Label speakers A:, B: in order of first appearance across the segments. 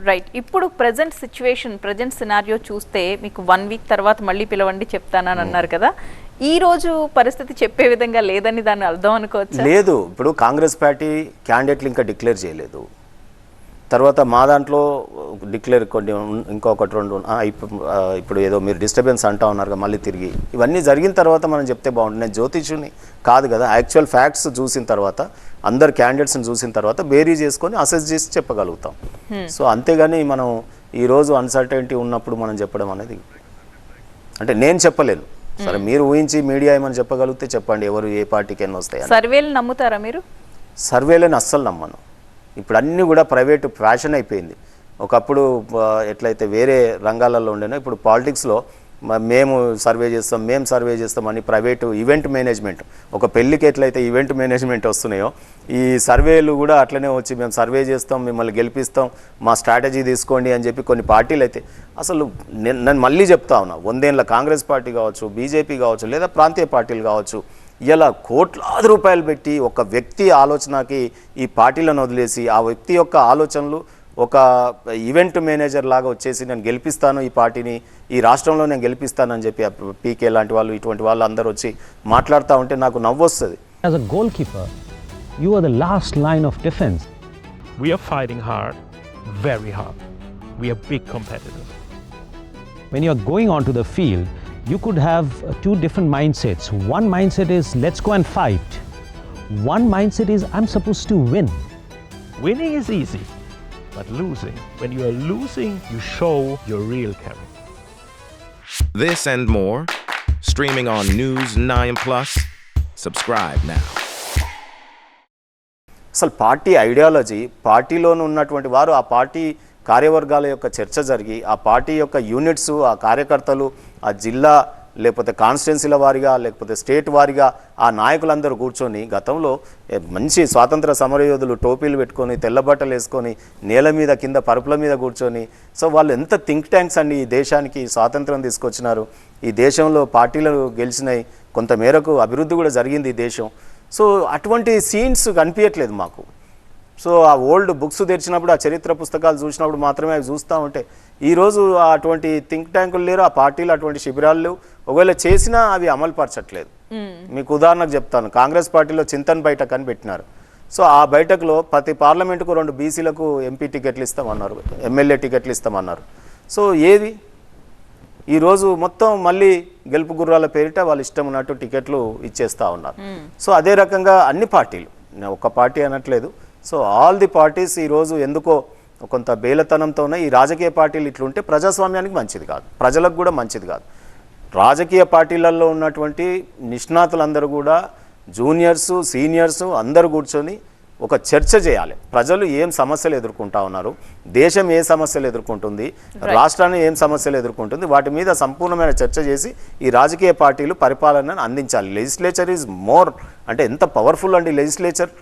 A: Right. ఇప్పుడు present situation, present scenario చూస్తే మీకు 1 వీక్ తర్వాత మళ్ళీ పిలవండి చెప్తానని అన్నారు కదా, ఈ రోజు పరిస్థితి చెప్పే విధంగా లేదని దాన్ని అర్థం అనుకోవచ్చు.
B: లేదు, ఇప్పుడు కాంగ్రెస్ పార్టీ క్యాండిడేట్లు ఇంకా డిక్లేర్ చేయలేదు. తర్వాత మా దాంట్లో డిక్లేర్ కొన్ని ఇంకొకటి రెండు ఇప్పుడు ఏదో మీరు డిస్టర్బెన్స్ అంటా ఉన్నారు మళ్ళీ తిరిగి. ఇవన్నీ జరిగిన తర్వాత మనం చెప్తే బాగుంటుంది. నేను జ్యోతిష్యుని కాదు కదా, యాక్చువల్ ఫ్యాక్ట్స్ చూసిన తర్వాత అందరు క్యాండిడేట్స్ని చూసిన తర్వాత బేరీ చేసుకొని అసెస్ చేసి చెప్పగలుగుతాం. సో అంతేగాని మనం ఈరోజు అన్సర్టెనిటీ ఉన్నప్పుడు మనం చెప్పడం అనేది అంటే నేను చెప్పలేను. సరే మీరు ఊహించి మీడియా ఏమని చెప్పగలిగితే చెప్పండి, ఎవరు ఏ పార్టీకి ఎన్ని వస్తాయి.
A: సర్వేలు నమ్ముతారా మీరు?
B: సర్వేలను అస్సలు నమ్మను. ఇప్పుడు అన్నీ కూడా ప్రైవేటు ఫ్యాషన్ అయిపోయింది. ఒకప్పుడు ఎట్లయితే వేరే రంగాలలో ఉండేనో ఇప్పుడు పాలిటిక్స్లో మేము సర్వే చేస్తాం అని ప్రైవేటు ఈవెంట్ మేనేజ్మెంట్, ఒక పెళ్ళికి ఎట్లయితే ఈవెంట్ మేనేజ్మెంట్ వస్తున్నాయో ఈ సర్వేలు కూడా అట్లనే వచ్చి మేము సర్వే చేస్తాం, మిమ్మల్ని గెలిపిస్తాం, మా స్ట్రాటజీ తీసుకోండి అని చెప్పి కొన్ని పార్టీలు అయితే అసలు నేను మళ్ళీ చెప్తా ఉన్నా, 100 ఏళ్ళ కాంగ్రెస్ పార్టీ కావచ్చు, బీజేపీ కావచ్చు, లేదా ప్రాంతీయ పార్టీలు కావచ్చు, ఇలా కోట్లాది రూపాయలు పెట్టి ఒక వ్యక్తి ఆలోచనకి ఈ పార్టీలను వదిలేసి ఆ వ్యక్తి యొక్క ఆలోచనలు ఒక ఈవెంట్ మేనేజర్ లాగా వచ్చేసి నేను గెలిపిస్తాను ఈ పార్టీని, ఈ రాష్ట్రంలో నేను గెలిపిస్తానని చెప్పి పీకే లాంటి వాళ్ళు ఇటువంటి వాళ్ళు అందరూ వచ్చి మాట్లాడుతూ ఉంటే నాకు నవ్వు వస్తుంది.
C: As a goalkeeper, you are the last line of defense.
D: We are fighting hard, very hard. We are big competitors.
C: When you are going onto the field, you could have two different mindsets. One mindset is let's go and fight. One mindset is I'm supposed to win.
D: Winning is easy, but losing, when you are losing, you show your real character.
E: This and more, streaming on News 9+. Subscribe now.
B: అసలు party ideology, పార్టీలోనే ఉన్నటువంటి వారు ఆ party కార్యవర్గాల యొక్క చర్చ జరిగి ఆ party యొక్క యూనిట్స్, ఆ కార్యకర్తలు, ఆ జిల్లా లేకపోతే కాన్స్టిట్యున్సీల వారిగా లేకపోతే స్టేట్ వారిగా ఆ నాయకులందరూ కూర్చొని గతంలో మంచి స్వాతంత్ర సమరయోధులు టోపీలు పెట్టుకొని తెల్లబట్టలు వేసుకొని నేల మీద కింద పరుపుల మీద కూర్చొని, సో వాళ్ళు ఎంత థింక్ ట్యాంక్స్ అండి ఈ దేశానికి స్వాతంత్రం తీసుకొచ్చినారు. ఈ దేశంలో పార్టీలు గెలిచినాయి, కొంత మేరకు అభివృద్ధి కూడా జరిగింది ఈ దేశం. సో అటువంటి సీన్స్ కనిపించట్లేదు మాకు. సో ఆ ఓల్డ్ బుక్స్ తెరిచినప్పుడు, ఆ చరిత్ర పుస్తకాలు చూసినప్పుడు మాత్రమే అవి చూస్తూ ఉంటే ఈరోజు అటువంటి థింక్ ట్యాంకులు లేరు, ఆ పార్టీలు అటువంటి శిబిరాలు లేవు. ఒకవేళ చేసినా అవి అమలు పరచట్లేదు. మీకు ఉదాహరణకు చెప్తాను, కాంగ్రెస్ పార్టీలో చింతన్ బైఠక్ అని పెట్టినారు. సో ఆ బైఠక్లో ప్రతి పార్లమెంటుకు 2 బీసీలకు ఎంపీ టికెట్లు ఇస్తామన్నారు, ఎమ్మెల్యే టికెట్లు ఇస్తామన్నారు. సో ఏది ఈరోజు మొత్తం మళ్ళీ గెలుపు గుర్రాల పేరిట వాళ్ళు ఇష్టం ఉన్నట్టు టికెట్లు ఇచ్చేస్తూ ఉన్నారు. సో అదే రకంగా అన్ని పార్టీలు, ఒక్క పార్టీ అనట్లేదు. సో ఆల్ ది పార్టీస్ ఈరోజు ఎందుకో కొంత బేలతనంతోనే ఈ రాజకీయ పార్టీలు ఇట్లుంటే ప్రజాస్వామ్యానికి మంచిది కాదు, ప్రజలకు కూడా మంచిది కాదు. రాజకీయ పార్టీలలో ఉన్నటువంటి నిష్ణాతులందరూ కూడా జూనియర్సు, సీనియర్సు అందరూ కూర్చొని ఒక చర్చ చేయాలి. ప్రజలు ఏం సమస్యలు ఎదుర్కొంటా ఉన్నారు, దేశం ఏ సమస్యలు ఎదుర్కొంటుంది, రాష్ట్రాన్ని ఏం సమస్యలు ఎదుర్కొంటుంది, వాటి మీద సంపూర్ణమైన చర్చ చేసి ఈ రాజకీయ పార్టీలు పరిపాలనను అందించాలి. లెజిస్లేచర్ ఈజ్ మోర్, అంటే ఎంత పవర్ఫుల్ అండి లెజిస్లేచర్.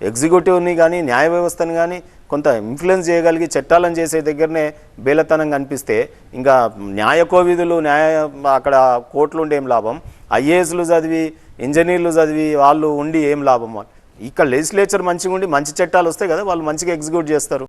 B: ఎగ్జిక్యూటివ్ని కానీ న్యాయ వ్యవస్థను కానీ కొంత ఇన్ఫ్లుయెన్స్ చేయగలిగి చట్టాలను చేసే దగ్గరనే బేలతనం కనిపిస్తే ఇంకా న్యాయ కోవిధులు, అక్కడ కోర్టులు ఉండి ఏం లాభం, ఐఏఎస్లు చదివి ఇంజనీర్లు చదివి వాళ్ళు ఉండి ఏం లాభం. ఇక్కడ లెజిస్లేచర్ మంచిగా ఉండి మంచి చట్టాలు వస్తాయి కదా, వాళ్ళు మంచిగా ఎగ్జిక్యూట్ చేస్తారు.